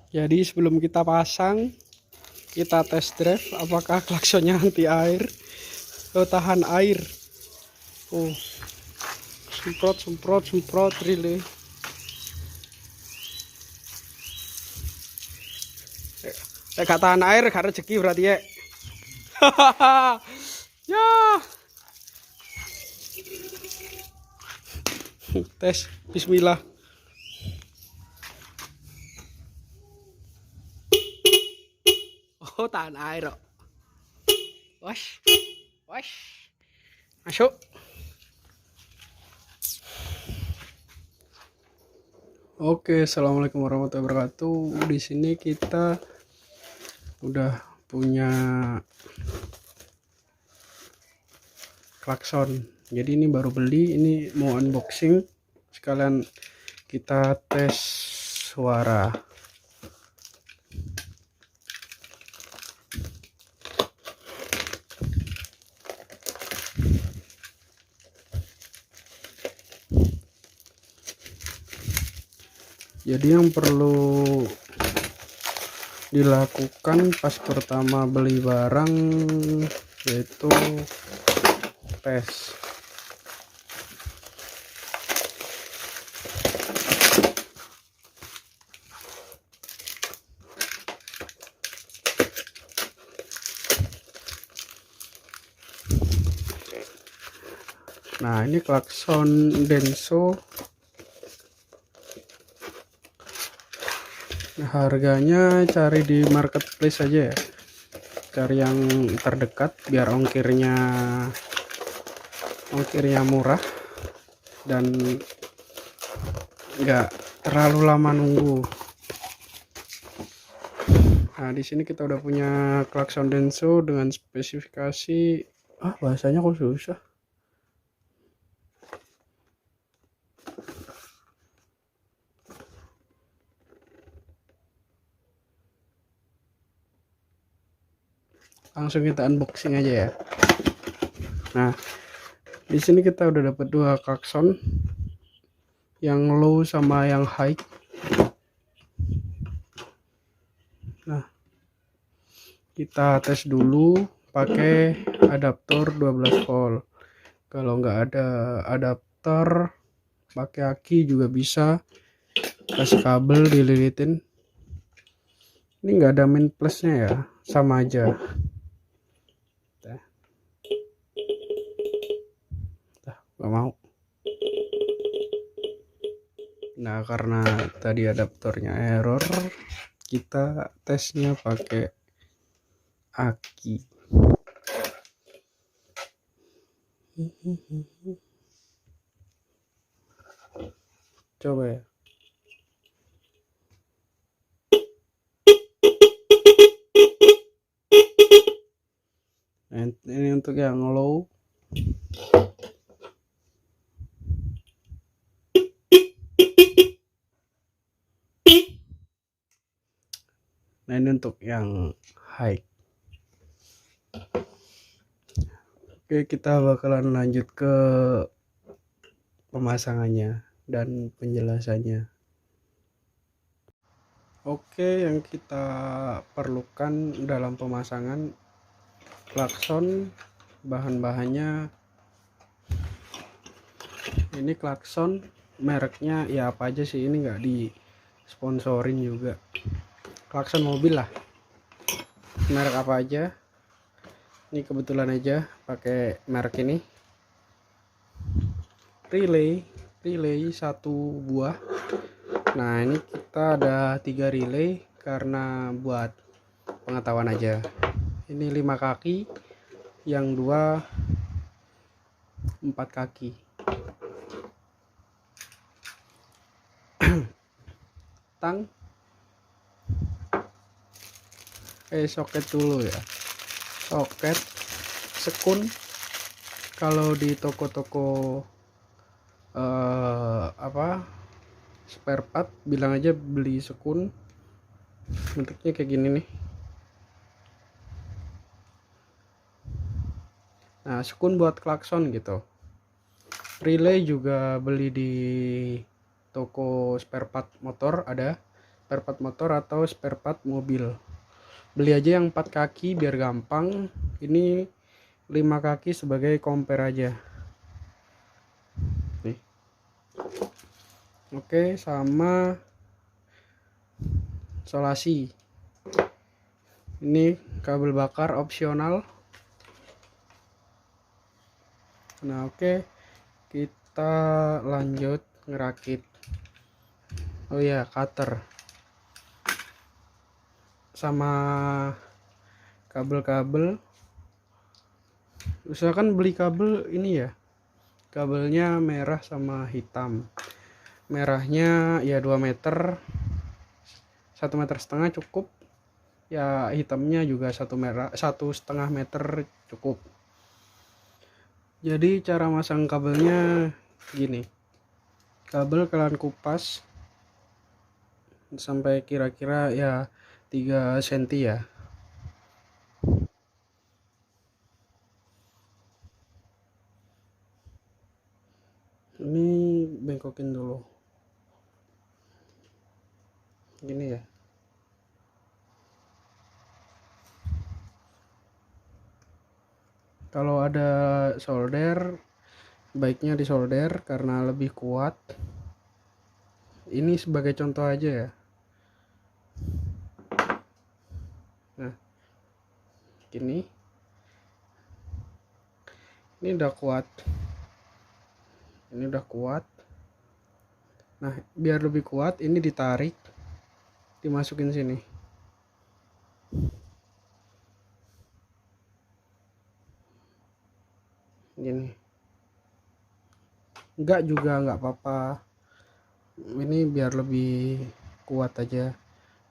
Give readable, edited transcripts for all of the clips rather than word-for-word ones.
Jadi sebelum kita pasang, kita test drive apakah klaksonnya anti air, tahan air. Oh, semprot relay. Gak tahan air, gak rezeki berarti ya. Ya. Tes, bismillah. Oh, tahan air kok. Wash. Masuk. Oke, assalamualaikum warahmatullahi wabarakatuh. Di sini kita udah punya klakson. Jadi ini baru beli, ini mau unboxing. Sekalian kita tes suara. Jadi yang perlu dilakukan pas pertama beli barang yaitu tes. Nah, ini klakson Denso. Harganya cari di marketplace aja ya, cari yang terdekat biar ongkirnya murah dan nggak terlalu lama nunggu. Nah, di sini kita udah punya klakson Denso dengan spesifikasi bahasanya kok susah. Langsung kita unboxing aja ya. Nah, di sini kita udah dapat dua klakson, yang low sama yang high. Nah, kita tes dulu pakai adaptor 12 volt. Kalau nggak ada adaptor, pakai aki juga bisa. Kasih kabel dililitin. Ini nggak ada min plusnya ya, sama aja. Nggak mau. Nah, karena tadi adaptornya error, kita tesnya pakai aki. Coba ya. Nah, ini untuk yang low. Nah, ini untuk yang high. Oke, kita bakalan lanjut ke pemasangannya dan penjelasannya. Oke, yang kita perlukan dalam pemasangan klakson, bahan-bahannya ini klakson mereknya ya apa aja sih, ini nggak di sponsorin juga. Klakson mobil lah, merek apa aja. Ini kebetulan aja pakai merek ini. Relay satu buah. Nah, ini kita ada 3 relay karena buat pengetahuan aja. Ini 5 kaki, yang 2 4 kaki. Tang soket dulu ya. Soket, sekun. Kalau di toko-toko spare part bilang aja beli sekun. Bentuknya kayak gini nih. Nah, sekun buat klakson gitu. Relay juga beli di toko spare part motor ada. spare part motor atau spare part mobil. Beli aja yang 4 kaki biar gampang. Ini 5 kaki sebagai compare aja nih. Oke, sama solasi. Ini kabel bakar opsional. Nah, oke, kita lanjut ngerakit. Oh ya, cutter sama kabel-kabel. Usahakan beli kabel ini ya, kabelnya merah sama hitam. Merahnya ya 2 meter, 1,5 meter cukup ya. Hitamnya juga 1,5 meter cukup. Jadi cara masang kabelnya gini, kabel kalian kupas sampai kira-kira ya 3 cm ya. Ini bengkokin dulu gini ya. Kalau ada solder, baiknya disolder karena lebih kuat. Ini sebagai contoh aja ya. Nah, gini. Ini udah kuat. Ini udah kuat. Nah, biar lebih kuat, ini ditarik, dimasukin sini. Gini. Enggak juga enggak apa-apa. Ini biar lebih kuat aja.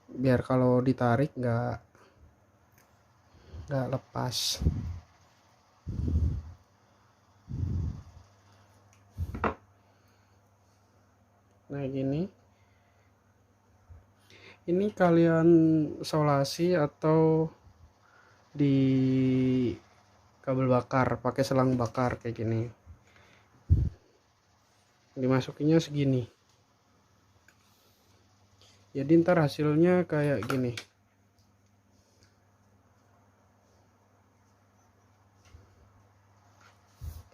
Biar kalau ditarik enggak lepas. Nah, gini. Ini kalian solasi atau di kabel bakar pakai selang bakar kayak gini. Dimasukinnya segini. Jadi ntar hasilnya kayak gini.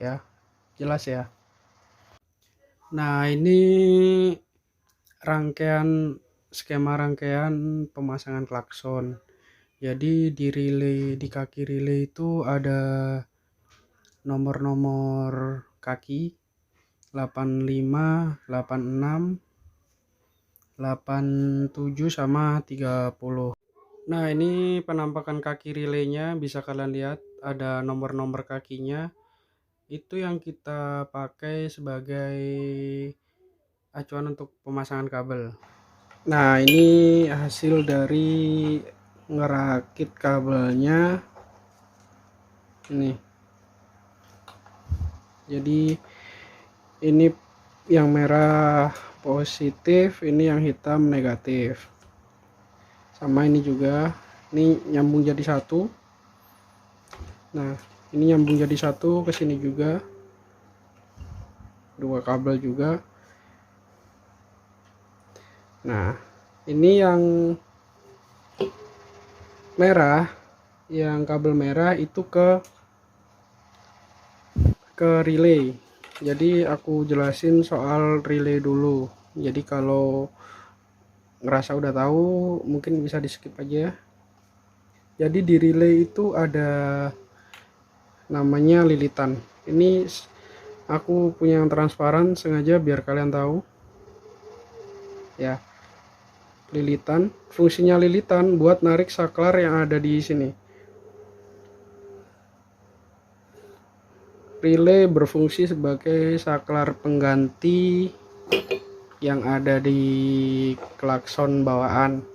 Ya, jelas ya. Nah, ini skema rangkaian pemasangan klakson. Jadi di kaki relay itu ada nomor-nomor kaki 85, 86, 87 sama 30. Nah, ini penampakan kaki relaynya bisa kalian lihat, ada nomor-nomor kakinya. Itu yang kita pakai sebagai acuan untuk pemasangan kabel. Nah, ini hasil dari ngerakit kabelnya ini. Jadi ini yang merah positif, ini yang hitam negatif. Sama ini juga, ini nyambung jadi satu. Nah, ini nyambung jadi satu ke sini juga. 2 kabel juga. Nah, ini yang merah, yang kabel merah itu ke relay. Jadi aku jelasin soal relay dulu. Jadi kalau ngerasa udah tahu mungkin bisa di skip aja. Jadi di relay itu ada namanya lilitan. Ini aku punya yang transparan sengaja biar kalian tahu ya. Lilitan, fungsinya lilitan buat narik saklar yang ada di sini. Relay berfungsi sebagai saklar pengganti yang ada di klakson bawaan.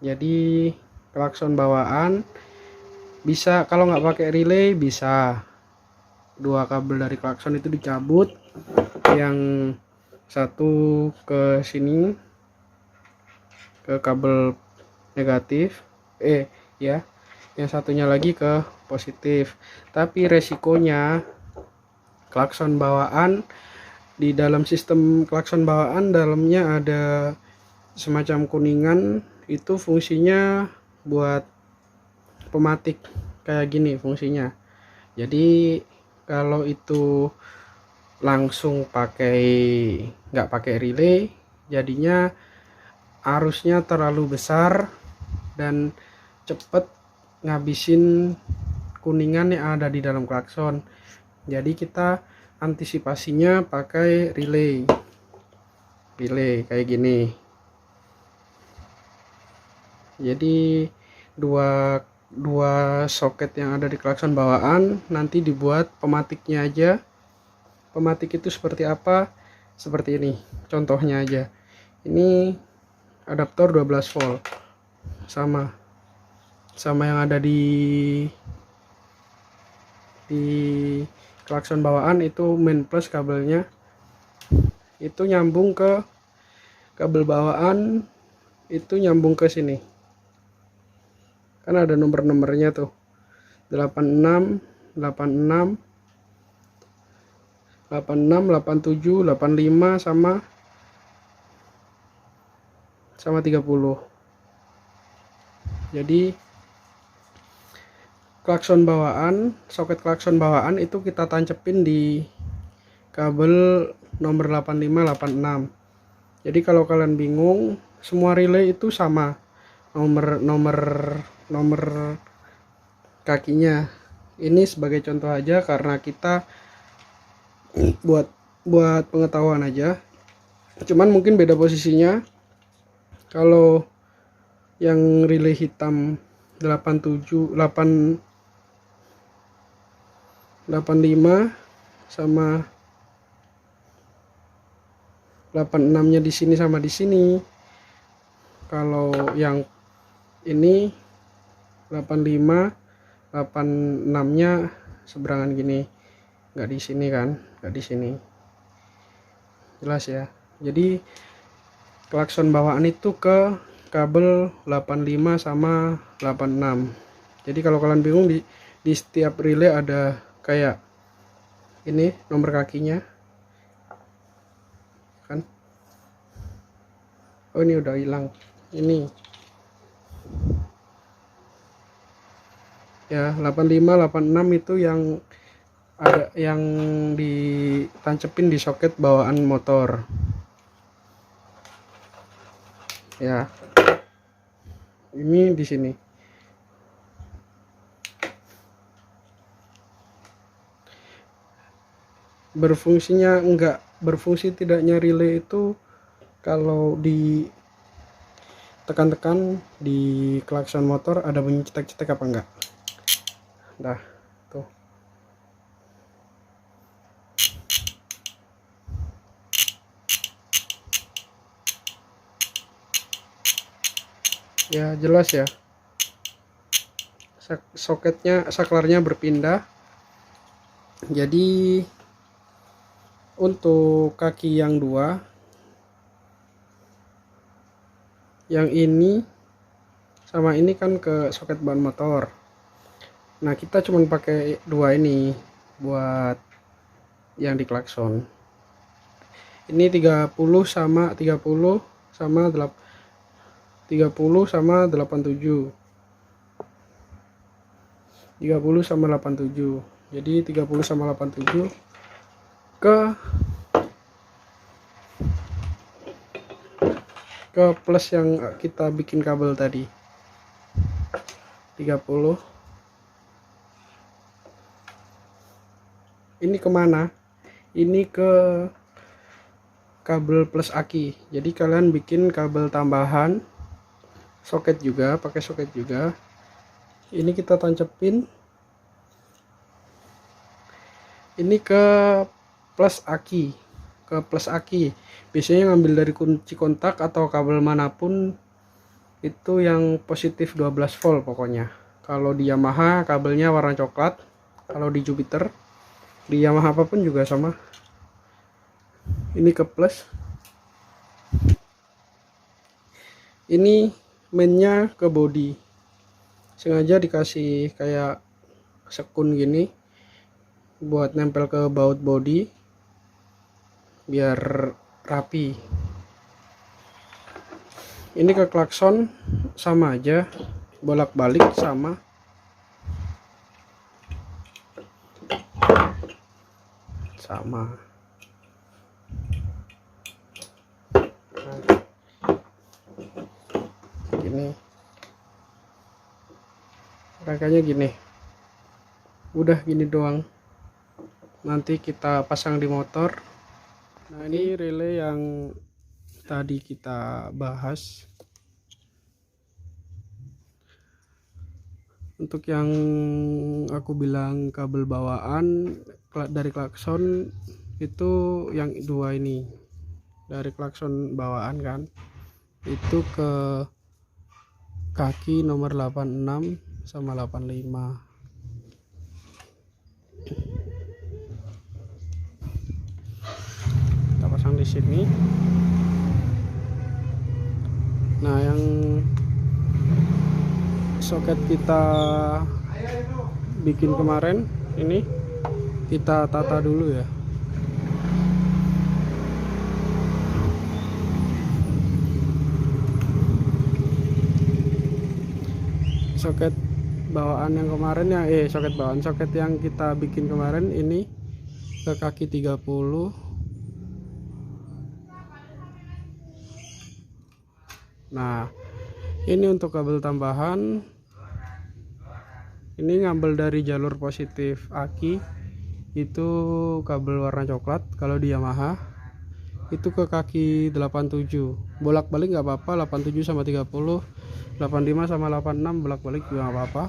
Jadi klakson bawaan bisa, kalau nggak pakai relay bisa 2 kabel dari klakson itu dicabut, yang satu ke sini ke kabel negatif ya, yang satunya lagi ke positif. Tapi resikonya di dalam sistem klakson bawaan dalamnya ada semacam kuningan itu fungsinya buat pematik kayak gini fungsinya. Jadi kalau itu langsung nggak pakai relay, jadinya arusnya terlalu besar dan cepet ngabisin kuningan yang ada di dalam klakson. Jadi kita antisipasinya pakai relay kayak gini. Jadi dua soket yang ada di klakson bawaan nanti dibuat pematiknya aja. Pematik itu seperti apa? Seperti ini contohnya aja. Ini adaptor 12 volt sama yang ada di klakson bawaan. Itu main plus, kabelnya itu nyambung ke kabel bawaan, itu nyambung ke sini kan ada nomor-nomornya tuh, 86 86 87 85 sama 30. Jadi klakson bawaan, soket klakson bawaan itu kita tancepin di kabel nomor 85 86. Jadi kalau kalian bingung, semua relay itu sama nomor kakinya. Ini sebagai contoh aja karena kita buat pengetahuan aja, cuman mungkin beda posisinya. Kalau yang relay hitam 85 sama 86 nya di sini sama di sini. Kalau yang ini 85 86 nya seberangan gini, nggak di sini kan, nggak di sini. Jelas ya. Jadi klakson bawaan itu ke kabel 85 sama 86. Jadi kalau kalian bingung, di setiap relay ada kayak ini nomor kakinya kan. Oh, ini udah hilang ini ya. 85 86 itu yang ada yang ditancepin di soket bawaan motor ya. Ini di sini. Berfungsinya enggak berfungsi tidaknya relay itu kalau di tekan-tekan di klakson motor ada bunyi cetek-cetek apa enggak. Dah tuh. Ya jelas ya, soketnya, saklarnya berpindah. Jadi untuk kaki yang dua, yang ini sama ini kan ke soket ban motor. Nah kita cuma pakai dua ini buat yang di klakson. Ini 30 sama 30 sama 30 sama 87. 30 sama 87. Jadi 30 sama 87 ke plus yang kita bikin kabel tadi. 30. Ini kemana? Ini ke kabel plus aki. Jadi kalian bikin kabel tambahan, soket juga, pakai soket juga. Ini kita tancepin ini ke plus aki, biasanya ngambil dari kunci kontak atau kabel manapun itu yang positif 12 volt pokoknya. Kalau di Yamaha kabelnya warna coklat, kalau di Jupiter, di Yamaha apapun juga sama. Ini ke plus, ini mainnya ke body, sengaja dikasih kayak sekun gini buat nempel ke baut body biar rapi. Ini ke klakson sama aja, bolak-balik sama. Nah, gini rangkanya gini, udah gini doang, nanti kita pasang di motor. Nah, ini relay yang tadi kita bahas. Untuk yang aku bilang kabel bawaan dari klakson itu yang dua ini, dari klakson bawaan kan, itu ke kaki nomor 86 sama 85. Kita pasang di sini. Nah, yang soket kita bikin kemarin ini kita tata dulu ya. Soket bawaan yang kemarin ya, soket yang kita bikin kemarin ini ke kaki 30. Nah, ini untuk kabel tambahan, ini ngambil dari jalur positif aki, itu kabel warna coklat. Kalau di Yamaha itu ke kaki 87, bolak-balik nggak apa-apa, 87 sama 30, 85 sama 86 bolak-balik juga nggak apa-apa.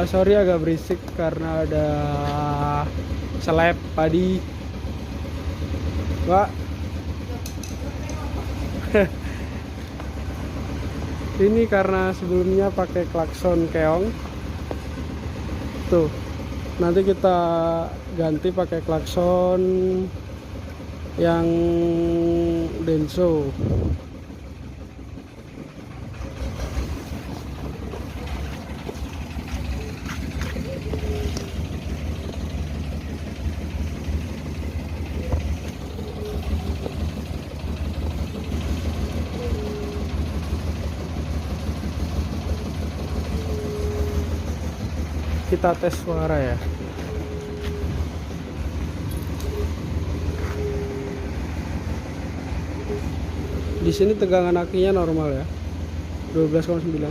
Sorry agak berisik karena ada seleb padi, Pak. Ini karena sebelumnya pakai klakson keong tuh, nanti kita ganti pakai klakson yang Denso. Kita tes suara ya. Di sini tegangan akinya normal ya, 12,9.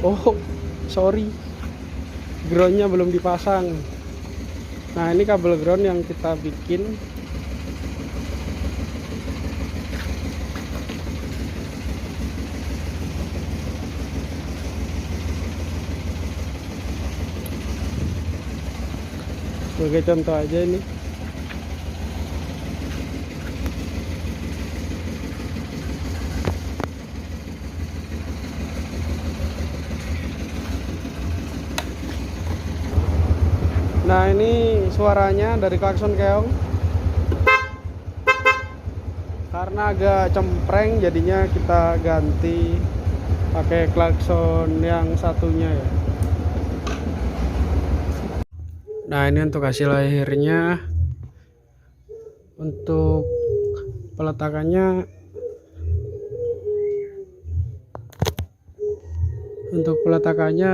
Oh, sorry, groundnya belum dipasang. Nah, ini kabel ground yang kita bikin. Sebagai contoh aja ini. Nah, ini suaranya dari klakson keong. Karena agak cempreng, jadinya kita ganti pakai klakson yang satunya ya. Nah, ini untuk hasil akhirnya. Untuk peletakannya,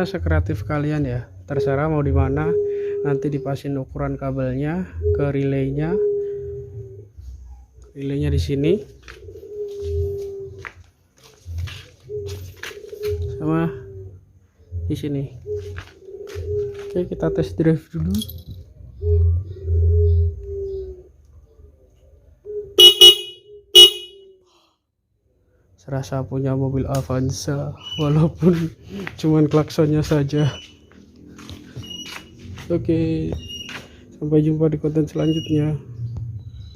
sekreatif kalian ya, terserah mau di mana. Nanti dipasin ukuran kabelnya ke relaynya di sini sama di sini. Oke, kita tes drive dulu. serasa punya mobil Avanza walaupun cuman klaksonnya saja. Oke, sampai jumpa di konten selanjutnya.